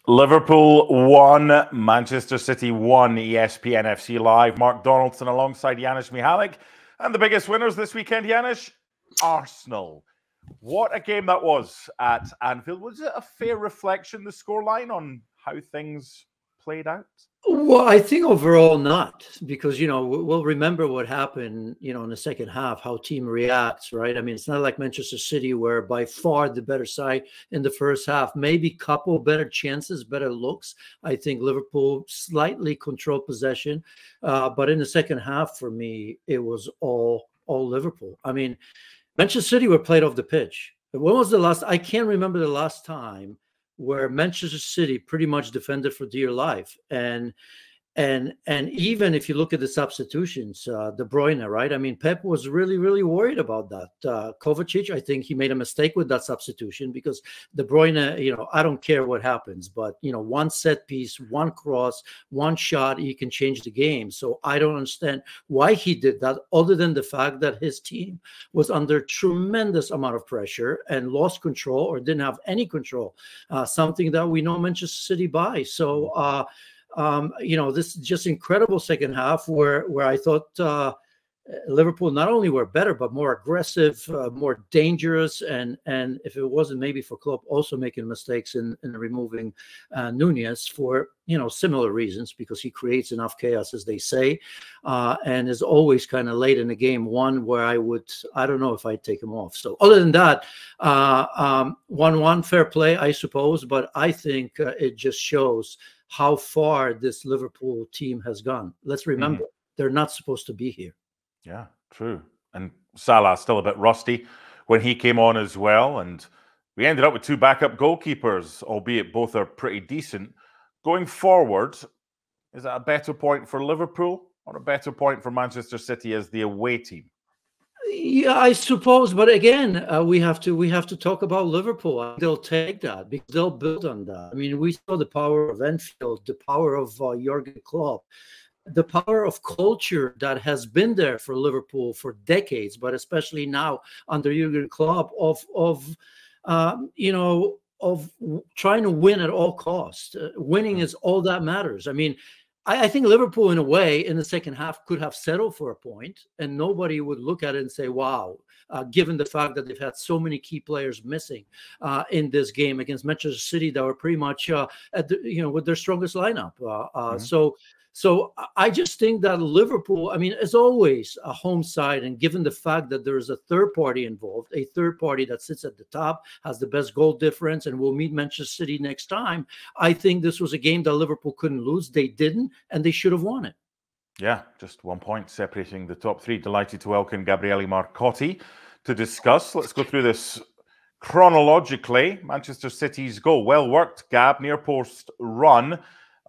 Liverpool 1, Manchester City 1, ESPN FC Live. Mark Donaldson alongside Janusz Michallik. And the biggest winners this weekend, Janusz, Arsenal. What a game that was at Anfield. Was it a fair reflection, the scoreline, on how things played out? Well, I think overall not, because, we'll remember what happened, in the second half, how team reacts, right? I mean, it's not like Manchester City were by far the better side in the first half, maybe couple better chances, better looks. I think Liverpool slightly controlled possession, but in the second half, for me, it was all Liverpool. I mean, Manchester City were played off the pitch. When was the last? I can't remember the last time where Manchester City pretty much defended for dear life. And even if you look at the substitutions, De Bruyne, right? I mean, Pep was really, really worried about that. Kovacic, I think he made a mistake with that substitution, because De Bruyne, I don't care what happens, but, one set piece, one cross, one shot, you can change the game. So I don't understand why he did that, other than the fact that his team was under tremendous amount of pressure and lost control or didn't have any control, something that we know Manchester City by. So, this is just incredible second half where I thought Liverpool not only were better, but more aggressive, more dangerous. And if it wasn't maybe for Klopp also making mistakes in removing Nunez for, similar reasons, because he creates enough chaos, as they say, and is always kind of late in the game, one where I don't know if I'd take him off. So other than that, 1-1 fair play, I suppose, but I think it just shows how far this Liverpool team has gone. Let's remember, they're not supposed to be here. Yeah, true. And Salah still a bit rusty when he came on as well. And we ended up with two backup goalkeepers, albeit both are pretty decent. Going forward, is that a better point for Liverpool or a better point for Manchester City as the away team? Yeah, I suppose, but again, we have to talk about Liverpool. They'll take that because they'll build on that. I mean, we saw the power of Anfield, the power of Jurgen Klopp, the power of culture that has been there for Liverpool for decades, but especially now under Jurgen Klopp of trying to win at all costs. Winning is all that matters. I mean, I think Liverpool, in a way, in the second half, could have settled for a point, and nobody would look at it and say, wow, given the fact that they've had so many key players missing in this game against Manchester City that were pretty much with their strongest lineup. So I just think that Liverpool, I mean, as always, a home side, and given the fact that there is a third party involved, a third party that sits at the top, has the best goal difference, and will meet Manchester City next time, I think this was a game that Liverpool couldn't lose. They didn't, and they should have won it. Yeah, just 1 point separating the top three. Delighted to welcome Gabriele Marcotti to discuss. Let's go through this chronologically. Manchester City's goal, well worked, Gab, near post run.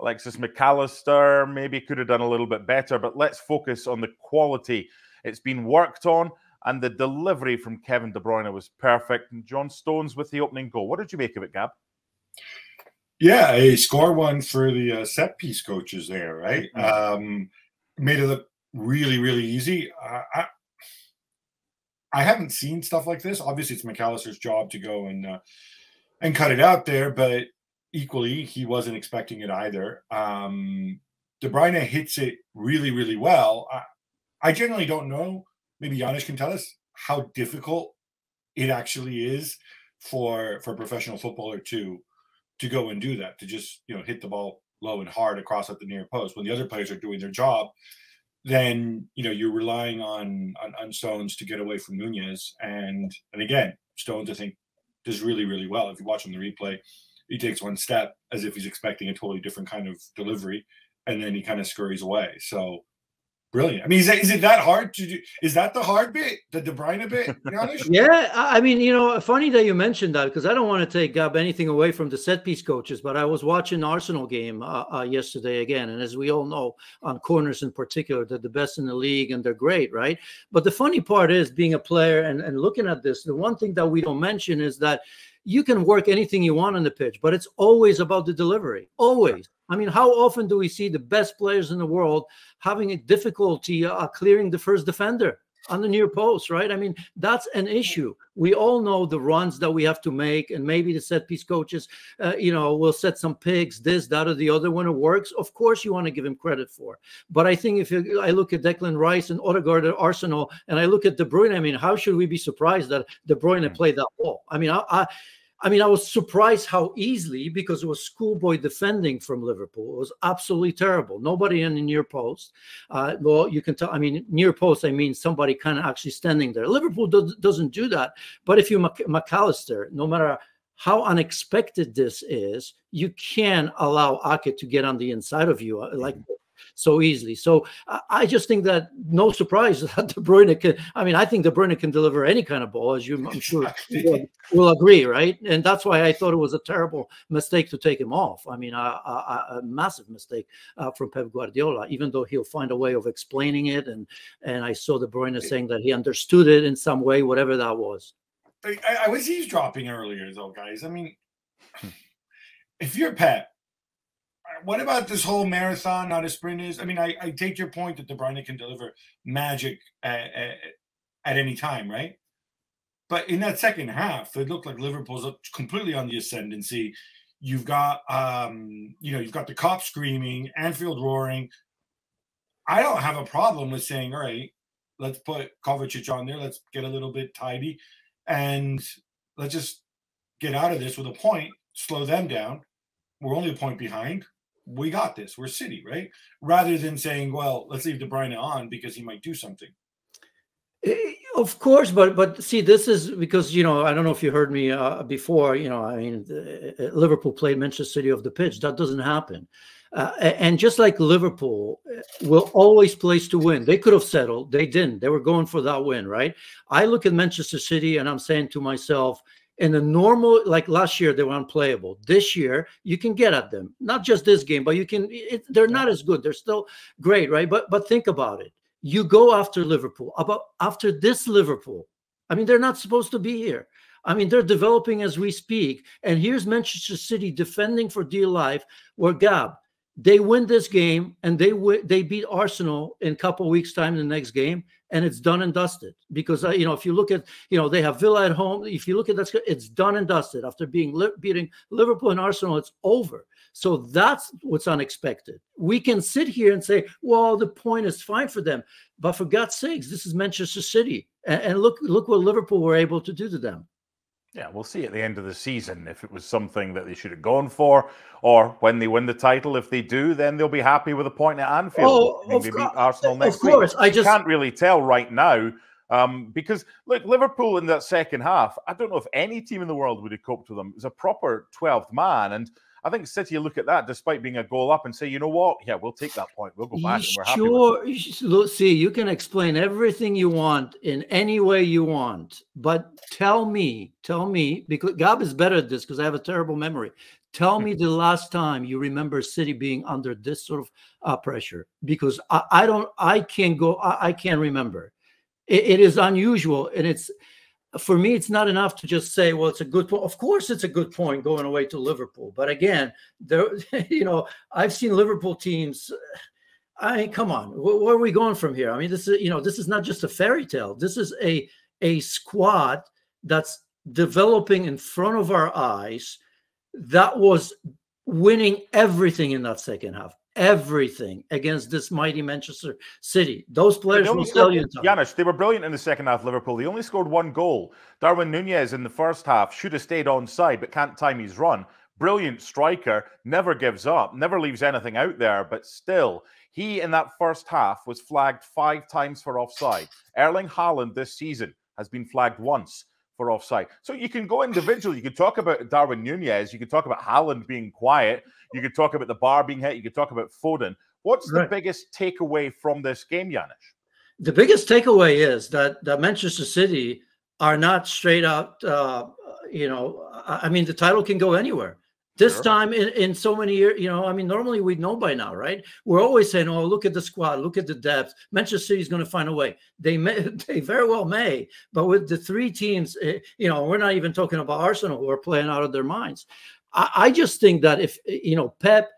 Alexis McAllister maybe could have done a little bit better, but let's focus on the quality it's been worked on, and the delivery from Kevin De Bruyne was perfect. And John Stones with the opening goal. What did you make of it, Gab? Yeah, a score one for the set-piece coaches there, right? Made it look really, really easy. I haven't seen stuff like this. Obviously, it's McAllister's job to go and cut it out there, but equally, he wasn't expecting it either. De Bruyne hits it really, really well. I generally don't know. Maybe Janusz can tell us how difficult it actually is for a professional footballer to go and do that, to just hit the ball low and hard across at the near post. When the other players are doing their job, then you're relying on Stones to get away from Nunez. And again, Stones, I think, does really, really well. If you watch on the replay, he takes one step as if he's expecting a totally different kind of delivery, and then he kind of scurries away. So brilliant. I mean, is it that hard to do? Is that the hard bit, the De Bruyne bit? Yeah, I mean, funny that you mentioned that, because I don't want to take anything away from the set-piece coaches, but I was watching the Arsenal game yesterday again, and as we all know, on corners in particular, they're the best in the league, and they're great, right? But the funny part is, being a player and looking at this, the one thing that we don't mention is that you can work anything you want on the pitch, but it's always about the delivery. Always. I mean, how often do we see the best players in the world having a difficulty clearing the first defender? on the near post, right? I mean, that's an issue. We all know the runs that we have to make, and maybe the set piece coaches, will set some pigs, this, that, or the other. When it works, of course, you want to give him credit for. But I think I look at Declan Rice and Odegaard at Arsenal, and I look at De Bruyne, I mean, how should we be surprised that De Bruyne played that ball? I mean, I was surprised how easily, because it was schoolboy defending from Liverpool. It was absolutely terrible. Nobody in the near post. Well, you can tell. I mean, near post, I mean somebody kind of actually standing there. Liverpool doesn't do that. But if you McAllister, no matter how unexpected this is, you can allow Ake to get on the inside of you like so easily. So I just think that no surprise that De Bruyne can. I mean, I think De Bruyne can deliver any kind of ball, as I'm sure will agree, right? And that's why I thought it was a terrible mistake to take him off. I mean, a massive mistake from Pep Guardiola, even though he'll find a way of explaining it. And I saw De Bruyne saying that he understood it in some way, whatever that was. I was eavesdropping earlier, though, guys. I mean, if you're Pep, what about this whole marathon, not a sprint is? I mean, I take your point that De Bruyne can deliver magic at any time, right? But in that second half, it looked like Liverpool's completely on the ascendancy. You've got, you've got the cops screaming, Anfield roaring. I don't have a problem with saying, all right, let's put Kovacic on there. Let's get a little bit tidy, and let's just get out of this with a point, slow them down. We're only a point behind. We got this. We're City, right? Rather than saying, well, let's leave De Bruyne on because he might do something. Of course, but see, this is because, I don't know if you heard me before, I mean, Liverpool played Manchester City off the pitch. That doesn't happen. And just like Liverpool will always place to win. They could have settled. They didn't. They were going for that win, right? I look at Manchester City and I'm saying to myself, in a normal, like last year, they were unplayable. This year, you can get at them. Not just this game, but you can. They're not as good. They're still great, right? But think about it. You go after Liverpool. After this Liverpool, I mean, they're not supposed to be here. I mean, they're developing as we speak. And here's Manchester City defending for dear life. Where Gab, they win this game and they beat Arsenal in a couple of weeks' time in the next game, and it's done and dusted. Because if you look at they have Villa at home. If you look at that, it's done and dusted. After beating Liverpool and Arsenal, it's over. So that's what's unexpected. We can sit here and say, well, the point is fine for them, but for God's sakes, this is Manchester City, and look what Liverpool were able to do to them. Yeah, we'll see at the end of the season if it was something that they should have gone for, or when they win the title, if they do, then they'll be happy with a point at Anfield. They beat Arsenal next week. Of course, I can't really tell right now because, look, Liverpool in that second half, I don't know if any team in the world would have coped with them. It was a proper 12th man, and I think City look at that despite being a goal up and say, you know what? Yeah, we'll take that point. We'll go back and we're happy with it. See, you can explain everything you want in any way you want, but tell me, because Gab is better at this because I have a terrible memory. Tell me the last time you remember City being under this sort of pressure, because I can't remember. It is unusual, and it's. For me, it's not enough to just say, well, it's a good point. Of course, it's a good point going away to Liverpool. But again, I've seen Liverpool teams. I mean, come on, where are we going from here? I mean, this is not just a fairy tale. This is a squad that's developing in front of our eyes that was winning everything in that second half. Everything against this mighty Manchester City. Those players will tell you. Janusz, they were brilliant in the second half, Liverpool. They only scored one goal. Darwin Núñez in the first half should have stayed onside, but can't time his run. Brilliant striker, never gives up, never leaves anything out there, but still, he in that first half was flagged 5 times for offside. Erling Haaland this season has been flagged once for offside. So you can go individually. You can talk about Darwin Núñez. You can talk about Haaland being quiet. You could talk about the bar being hit. You could talk about Foden. What's the biggest takeaway from this game, Janusz? The biggest takeaway is that Manchester City are not straight out, I mean, the title can go anywhere. This time in so many years, I mean, normally we'd know by now, right? We're always saying, oh, look at the squad, look at the depth. Manchester City is going to find a way. They very well may, but with the 3 teams, we're not even talking about Arsenal who are playing out of their minds. I just think that if, Pep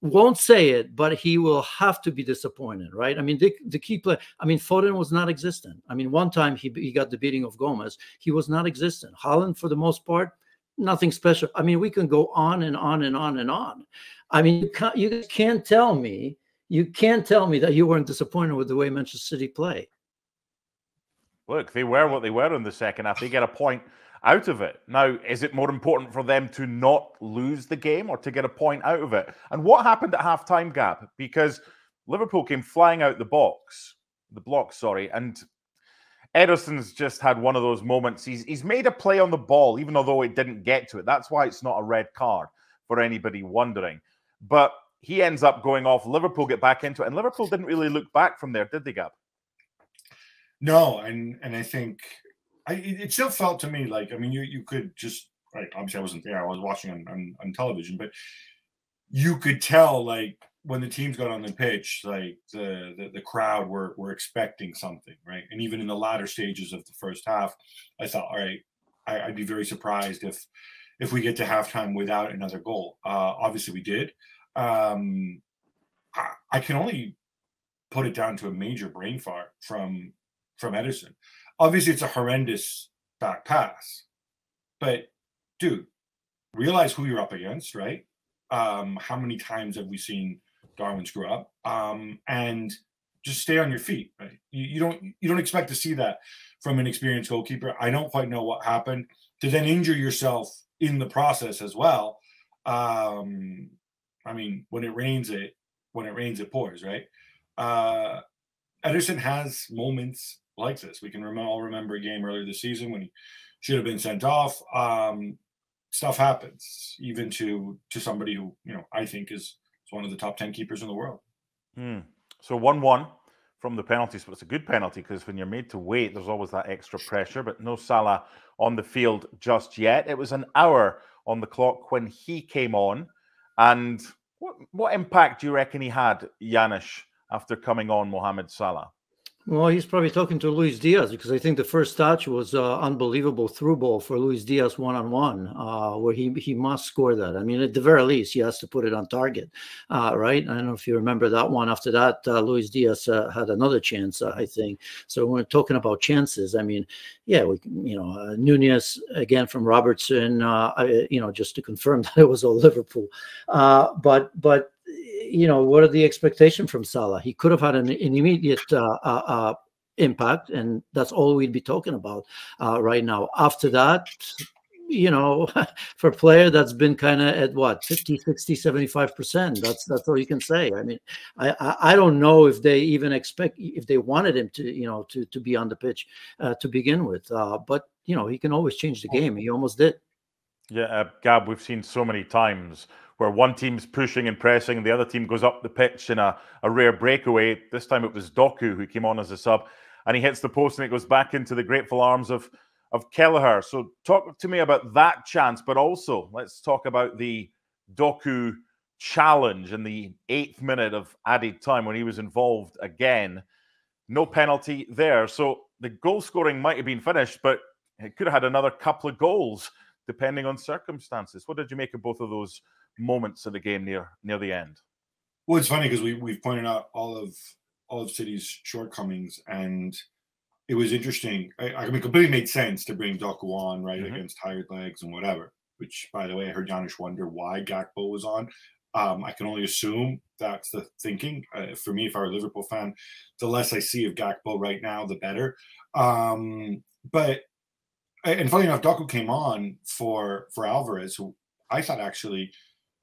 won't say it, but he will have to be disappointed, right? I mean, the key play. I mean, Foden was not existent. I mean, one time he got the beating of Gomez. He was not existent. Haaland, for the most part, nothing special. I mean, we can go on and on and on and on. I mean, you can't tell me that you weren't disappointed with the way Manchester City play. Look, they were what they were in the second half. They get a point out of it. Now, is it more important for them to not lose the game or to get a point out of it? And what happened at halftime, Gab? Because Liverpool came flying out the block, and Ederson's just had one of those moments. He's made a play on the ball, even although it didn't get to it. That's why it's not a red card, for anybody wondering. But he ends up going off. Liverpool get back into it, and Liverpool didn't really look back from there, did they, Gab? No, and I think it still felt to me like, I mean, you could just, right, obviously I wasn't there, I was watching on television, but you could tell, like, when the teams got on the pitch, like the crowd were expecting something, right? And even in the latter stages of the first half, I thought, all right, I'd be very surprised if we get to halftime without another goal. Obviously we did. I can only put it down to a major brain fart from Ederson. Obviously, it's a horrendous back pass, but dude, realize who you're up against, right? How many times have we seen Darwin screw up? And just stay on your feet, right? You don't expect to see that from an experienced goalkeeper. I don't quite know what happened to then injure yourself in the process as well. I mean, when it rains, it pours, right? Ederson has moments like this. We can all remember a game earlier this season when he should have been sent off. Stuff happens, even to somebody who, I think is one of the top 10 keepers in the world. So 1-1 from the penalties, but it's a good penalty because when you're made to wait, there's always that extra pressure. But no Salah on the field just yet. It was an hour on the clock when he came on. And what impact do you reckon he had, Janusz, after coming on Mohamed Salah? Well, he's probably talking to Luis Diaz, because I think the first touch was unbelievable through ball for Luis Diaz one-on-one, where he must score that. I mean, at the very least, he has to put it on target, right? I don't know if you remember that one. After that, Luis Diaz had another chance, I think. So when we're talking about chances, I mean, yeah, Nunez again from Robertson, just to confirm that it was all Liverpool, but. What are the expectations from Salah? He could have had an immediate impact, and that's all we'd be talking about right now. After that, for a player that's been kind of at what, 50, 60, 75%, that's all you can say. I mean, I don't know if they even if they wanted him to be on the pitch to begin with. But he can always change the game. He almost did. Yeah, Gab, we've seen so many times where one team's pushing and pressing, and the other team goes up the pitch in a rare breakaway. This time it was Doku who came on as a sub, and he hits the post, and it goes back into the grateful arms of Kelleher. So talk to me about that chance, but also let's talk about the Doku challenge in the 8th minute of added time when he was involved again. No penalty there. So the goal scoring might have been finished, but it could have had another couple of goals depending on circumstances. What did you make of both of those moments of the game near the end? Well, it's funny because we've pointed out all of City's shortcomings, and it was interesting. I mean, completely made sense to bring Doku on, right, against tired legs and whatever. Which, by the way, I heard Janusz wonder why Gakpo was on. I can only assume that's the thinking. For me, if I were a Liverpool fan, the less I see of Gakpo right now, the better. And funny enough, Doku came on for Alvarez, who I thought actually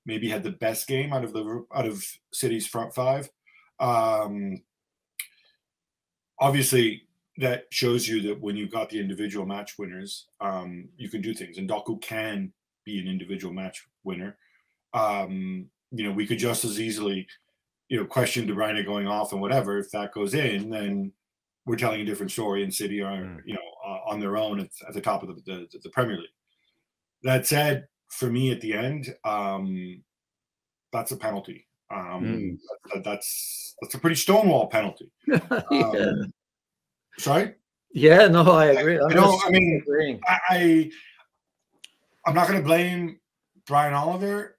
maybe had the best game out of City's front five. Obviously, that shows you that when you've got the individual match winners, you can do things, and Doku can be an individual match winner. We could just as easily, question De Bruyne going off and whatever. If that goes in, then we're telling a different story, and City are, on their own at the top of the Premier League. That said, for me at the end, that's a penalty. That's a pretty stonewall penalty. Sorry? Yeah, no, I agree. I'm not going to blame Brian Oliver.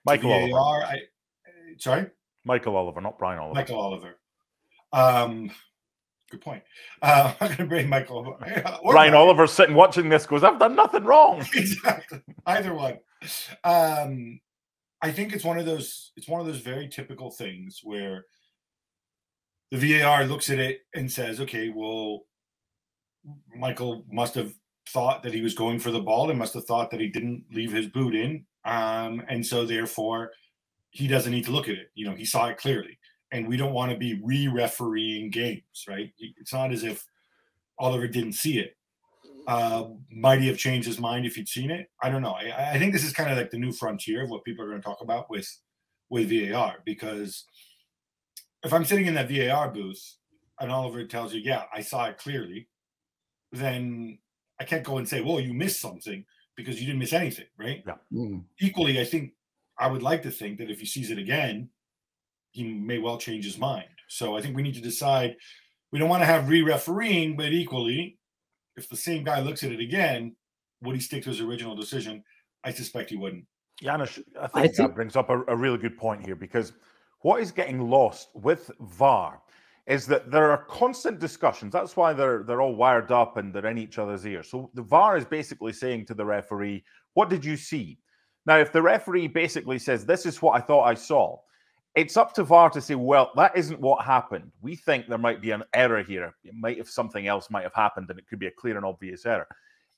Michael VAR, Oliver. Sorry? Michael Oliver, not Brian Oliver. Michael Oliver. Good point. I'm going to bring Michael Oliver. Brian Oliver's sitting watching this, goes, I've done nothing wrong. Exactly. Either one. I think it's one of those very typical things where the VAR looks at it and says, okay, well, Michael must have thought that he was going for the ball and must have thought that he didn't leave his boot in. And so therefore he doesn't need to look at it. You know, he saw it clearly, and we don't want to be re-refereeing games, right? It's not as if Oliver didn't see it. Might he have changed his mind if he'd seen it? I don't know. I think this is kind of like the new frontier of what people are going to talk about with VAR, because if I'm sitting in that VAR booth and Oliver tells you, yeah, I saw it clearly, then I can't go and say, well, you missed something, because you didn't miss anything, right? Yeah. Equally, I think I would like to think that if he sees it again, he may well change his mind. So I think we need to decide. We don't want to have re-refereeing, but equally, if the same guy looks at it again, would he stick to his original decision? I suspect he wouldn't. Janusz, I think that brings up a really good point here, because what is getting lost with VAR is that there are constant discussions. That's why they're all wired up and they're in each other's ears. So the VAR is basically saying to the referee, what did you see? Now, if the referee basically says, this is what I thought I saw, it's up to VAR to say, well, that isn't what happened. We think there might be an error here. It might have something else might have happened, and it could be a clear and obvious error.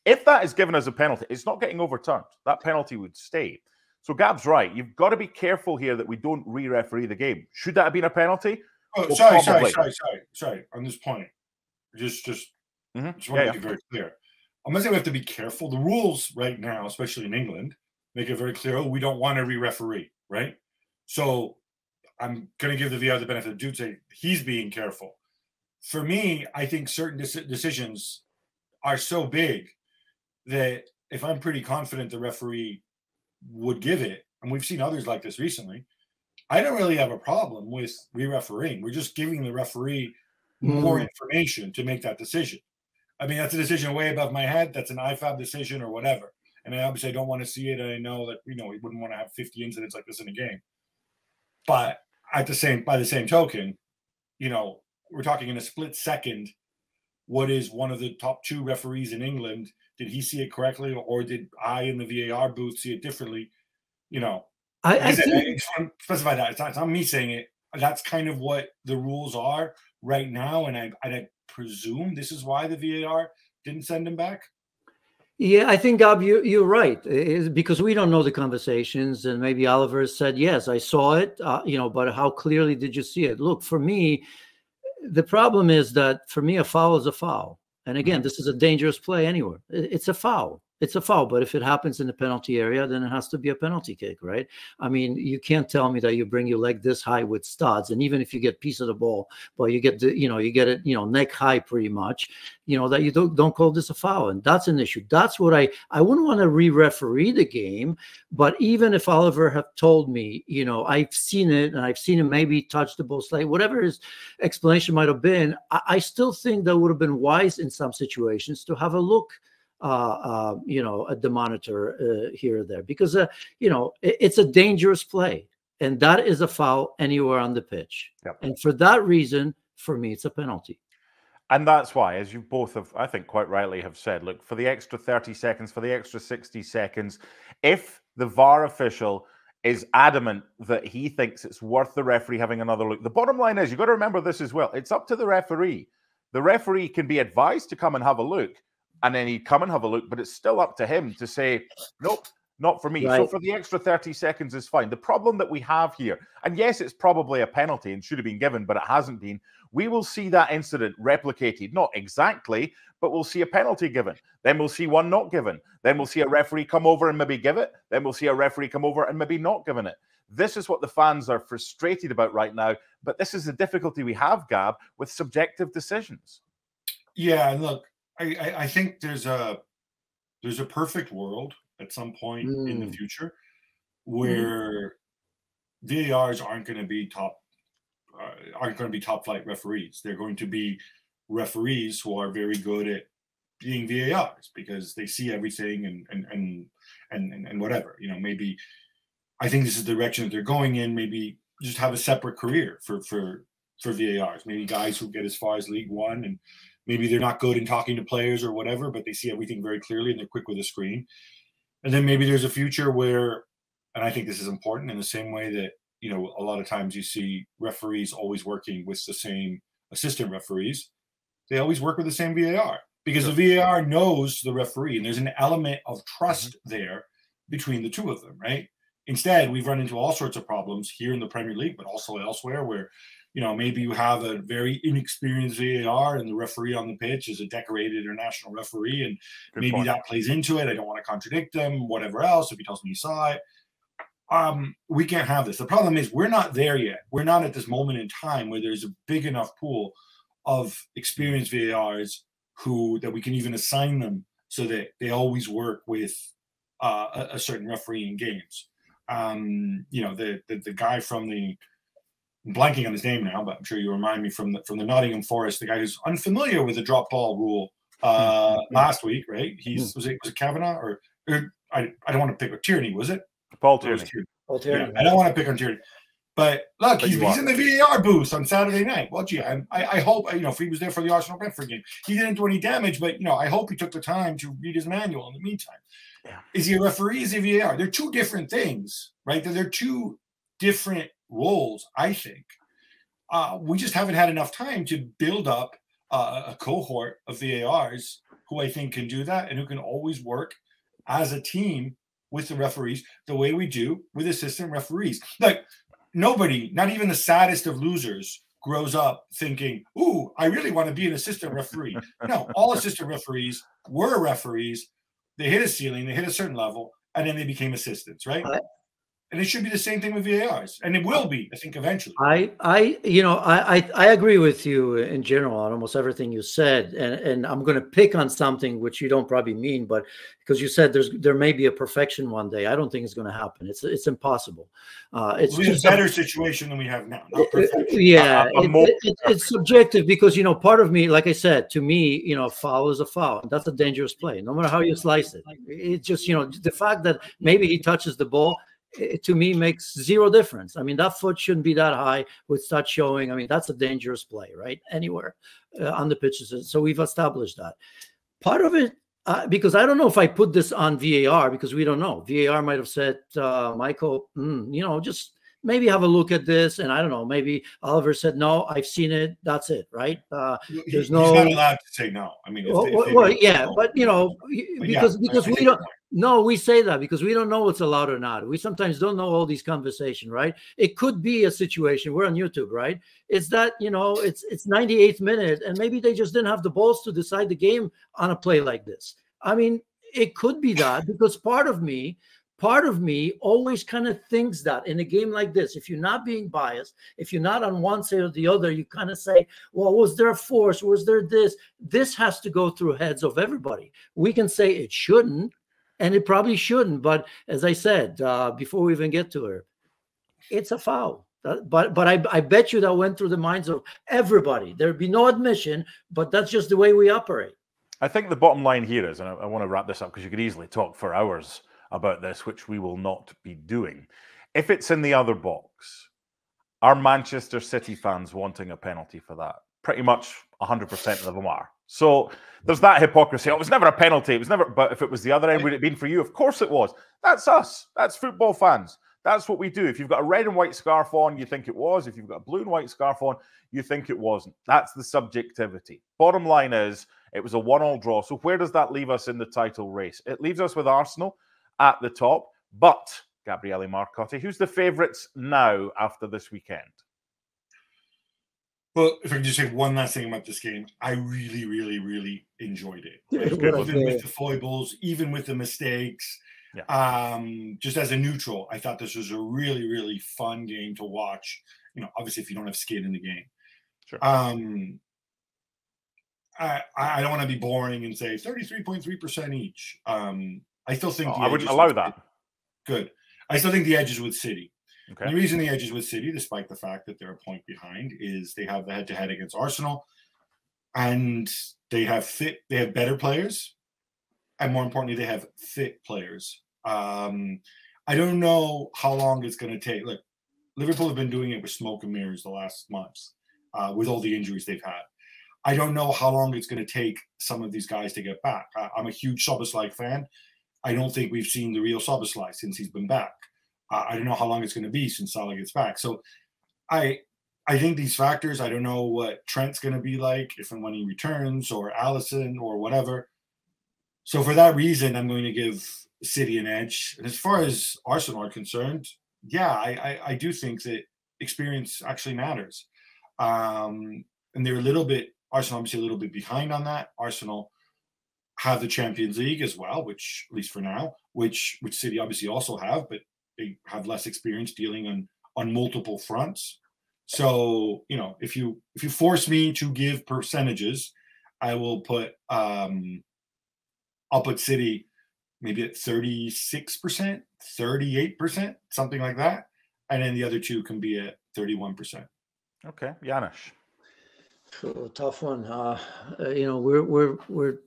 If that is given as a penalty, it's not getting overturned. That penalty would stay. So Gab's right. You've got to be careful here that we don't re-referee the game. Should that have been a penalty? Oh, well, sorry. On this point, just want to make it very clear. I'm going to say we have to be careful. The rules right now, especially in England, make it very clear, we don't want to re-referee, right? So I'm going to give the VR the benefit of the doubt, say he's being careful. For me, I think certain decisions are so big that if I'm pretty confident the referee would give it, and we've seen others like this recently, I don't really have a problem with re-refereeing. We're just giving the referee more information to make that decision. I mean, that's a decision way above my head. That's an IFAB decision or whatever. And I obviously don't want to see it. And I know that, we wouldn't want to have 50 incidents like this in a game. But by the same token, we're talking in a split second. What is one of the top 2 referees in England? Did he see it correctly, or did I in the VAR booth see it differently? I just want to specify that. It's not me saying it. That's kind of what the rules are right now. And I presume this is why the VAR didn't send him back. Yeah, I think, Gab, you're right. It's because we don't know the conversations, and maybe Oliver said, yes, I saw it, but how clearly did you see it? Look, for me, the problem is that for me, a foul is a foul. And again, this is a dangerous play anywhere. It's a foul. It's a foul, but if it happens in the penalty area, then it has to be a penalty kick, right? I mean, you can't tell me that you bring your leg this high with studs, and even if you get a piece of the ball, but you get it, neck high pretty much, that you don't call this a foul, and that's an issue. That's what I wouldn't want to re-referee the game, but even if Oliver had told me, I've seen it, and I've seen him maybe touch the ball slightly, whatever his explanation might have been, I still think that would have been wise in some situations to have a look at the monitor here or there, because it's a dangerous play, and that is a foul anywhere on the pitch. Yep. And for that reason, for me, it's a penalty. And that's why, as you both have, I think quite rightly have said, look, for the extra 30 seconds, for the extra 60 seconds, if the VAR official is adamant that he thinks it's worth the referee having another look, the bottom line is, you've got to remember this as well, it's up to the referee. The referee can be advised to come and have a look, and then he'd come and have a look, but it's still up to him to say, nope, not for me. Right. So for the extra 30 seconds is fine. The problem that we have here, and yes, it's probably a penalty and should have been given, but it hasn't been. We will see that incident replicated, not exactly, but we'll see a penalty given. Then we'll see one not given. Then we'll see a referee come over and maybe give it. Then we'll see a referee come over and maybe not given it. This is what the fans are frustrated about right now, but this is the difficulty we have, Gab, with subjective decisions. Yeah, and look, I think there's a perfect world at some point in the future where VARs aren't going to be top flight referees. They're going to be referees who are very good at being VARs because they see everything and whatever. Maybe I think this is the direction that they're going in. Maybe just have a separate career for VARs. Maybe guys who get as far as League One, and maybe they're not good in talking to players or whatever, but they see everything very clearly and they're quick with a screen. And then maybe there's a future where, and I think this is important, in the same way that, you know, a lot of times you see referees always working with the same assistant referees. They always work with the same VAR, because the VAR knows the referee, and there's an element of trust there between the two of them, right? Instead, we've run into all sorts of problems here in the Premier League, but also elsewhere, where, you know, maybe you have a very inexperienced VAR and the referee on the pitch is a decorated international referee, and maybe that plays into it. I don't want to contradict him, whatever else, if he tells me he saw it. We can't have this. The problem is we're not there yet. We're not at this moment in time where there's a big enough pool of experienced VARs that we can even assign them so that they always work with a certain referee in games. You know, the guy from I'm blanking on his name now, but I'm sure you remind me, from the Nottingham Forest, the guy who's unfamiliar with the drop ball rule last week, right? Was it Kavanagh or I don't want to pick Tierney, was it? Paul Tierney. Yeah, I don't want to pick on Tierney. But look, he's in the VAR booth on Saturday night. Well, gee, I hope, you know, if he was there for the Arsenal Brentford game, he didn't do any damage, but, you know, I hope he took the time to read his manual in the meantime. Yeah. Is he a referee? Is he a VAR? They're two different things, right? They're two different roles, I think. We just haven't had enough time to build up a cohort of VARs who I think can do that and who can always work as a team with the referees the way we do with assistant referees. Like, nobody, not even the saddest of losers, grows up thinking, ooh, I really want to be an assistant referee. No, all assistant referees were referees. They hit a ceiling, they hit a certain level, and then they became assistants, right? And it should be the same thing with VARs, and it will be, I think, eventually. I agree with you in general on almost everything you said, and I'm going to pick on something which you don't probably mean, but because you said there may be a perfection one day, I don't think it's going to happen. It's impossible. It's just a better situation than we have now. Not perfection. Yeah, it's subjective, because, you know, part of me, like I said, to me, you know, foul is a foul, and that's a dangerous play, no matter how you slice it. It's just, you know, the fact that maybe he touches the ball, it, to me, makes zero difference. I mean, that foot shouldn't be that high with such showing. I mean, that's a dangerous play, right? Anywhere on the pitches. So we've established that. Part of it, because I don't know if I put this on VAR, because we don't know. VAR might have said, Michael, you know, just maybe have a look at this. And I don't know, maybe Oliver said, no, I've seen it. That's it, right? He's not allowed to say no. I mean, but, you know, because we don't. No, we say that because we don't know what's allowed or not. We sometimes don't know all these conversations, right? It could be a situation. We're on YouTube, right? It's that, you know, it's 98th minute, and maybe they just didn't have the balls to decide the game on a play like this. I mean, it could be that, because part of me always kind of thinks that in a game like this, if you're not being biased, if you're not on one side or the other, you kind of say, well, was there a force? Was there this? This has to go through heads of everybody. We can say it shouldn't, and it probably shouldn't. But as I said, before we even get to her, it's a foul. But I bet you that went through the minds of everybody. There'd be no admission, but that's just the way we operate. I think the bottom line here is, and I want to wrap this up because you could easily talk for hours about this, which we will not be doing. If it's in the other box, are Manchester City fans wanting a penalty for that? Pretty much 100% of them are. So there's that hypocrisy. Oh, it was never a penalty. It was never. But if it was the other end, would it have been for you? Of course it was. That's us. That's football fans. That's what we do. If you've got a red and white scarf on, you think it was. If you've got a blue and white scarf on, you think it wasn't. That's the subjectivity. Bottom line is, it was a 1-1 draw. So where does that leave us in the title race? It leaves us with Arsenal at the top. But, Gabriele Marcotti, who's the favourites now after this weekend? Well, if I can just say one last thing about this game, I really, really, really enjoyed it. Even with the foibles, even with the mistakes, just as a neutral, I thought this was a really, really fun game to watch. You know, obviously, if you don't have skin in the game. Sure. I don't want to be boring and say 33.3% each. I still think I wouldn't allow that. Good. I still think the edge is with City. Okay. And the reason the edge is with City, despite the fact that they're a point behind, is they have the head-to-head against Arsenal, and they have better players, and more importantly, they have fit players. I I don't know how long it's going to take. Look, Liverpool have been doing it with smoke and mirrors the last months with all the injuries they've had. I don't know how long it's going to take some of these guys to get back. I'm a huge Szoboszlai fan. I don't think we've seen the real Szoboszlai since he's been back. I don't know how long it's going to be since Salah gets back. So I think these factors, I don't know what Trent's going to be like if and when he returns, or Alisson or whatever. So for that reason, I'm going to give City an edge. And as far as Arsenal are concerned, yeah, I do think that experience actually matters. And they're Arsenal obviously a little bit behind on that. Arsenal have the Champions League as well, which, at least for now, which City obviously also have, but they have less experience dealing on multiple fronts. So, if you force me to give percentages, I will put I'll put City maybe at 36%, 38%, something like that. And then the other two can be at 31%. Okay, Janusz. So, tough one. We're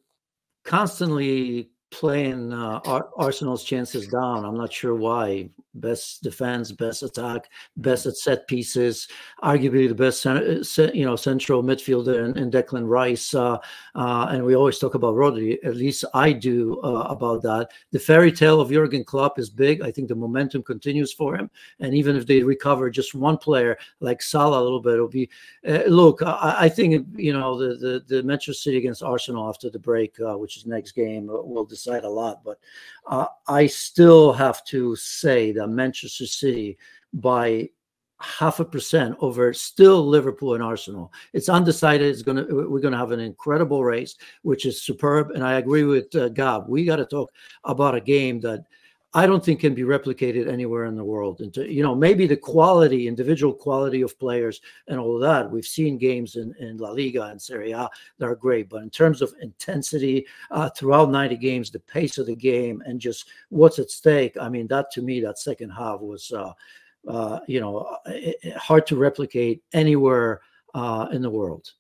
constantly playing Arsenal's chances down. I'm not sure why. Best defense, best attack, best at set pieces, arguably the best central midfielder in Declan Rice. And we always talk about Rodri, at least I do, about that. The fairy tale of Jurgen Klopp is big. I think the momentum continues for him. And even if they recover just one player like Salah a little bit, it'll be, look, I think, the Manchester City against Arsenal after the break, which is next game, will decide a lot. But I still have to say that Manchester City by 0.5% over still Liverpool and Arsenal. It's undecided. We're gonna have an incredible race, which is superb. And I agree with Gab. We got to talk about a game that I don't think can be replicated anywhere in the world. And maybe the quality, individual quality of players and all of that. We've seen games in La Liga and Serie A that are great, but in terms of intensity throughout 90 games, the pace of the game, and just what's at stake. I mean, that to me, that second half was, hard to replicate anywhere in the world.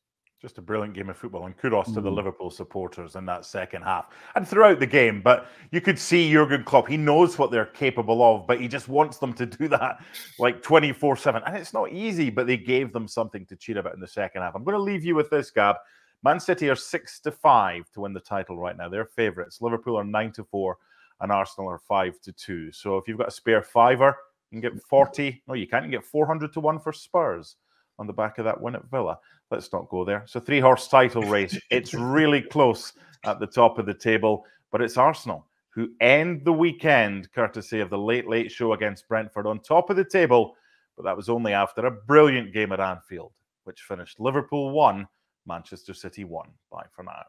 Just a brilliant game of football, and kudos to the Liverpool supporters in that second half and throughout the game. But you could see Jurgen Klopp, he knows what they're capable of, but he just wants them to do that like 24/7. And it's not easy, but they gave them something to cheer about in the second half. I'm going to leave you with this, Gab. Man City are 6-5 to win the title right now. They're favourites. Liverpool are 9-4 and Arsenal are 5-2. So if you've got a spare fiver, you can get 40. No, you can't. You can get 400 to 1 for Spurs on the back of that win at Villa. Let's not go there. So 3-horse title race. It's really close at the top of the table, but it's Arsenal who end the weekend, courtesy of the Late Show against Brentford, on top of the table. But that was only after a brilliant game at Anfield, which finished Liverpool 1, Manchester City 1. Bye for now.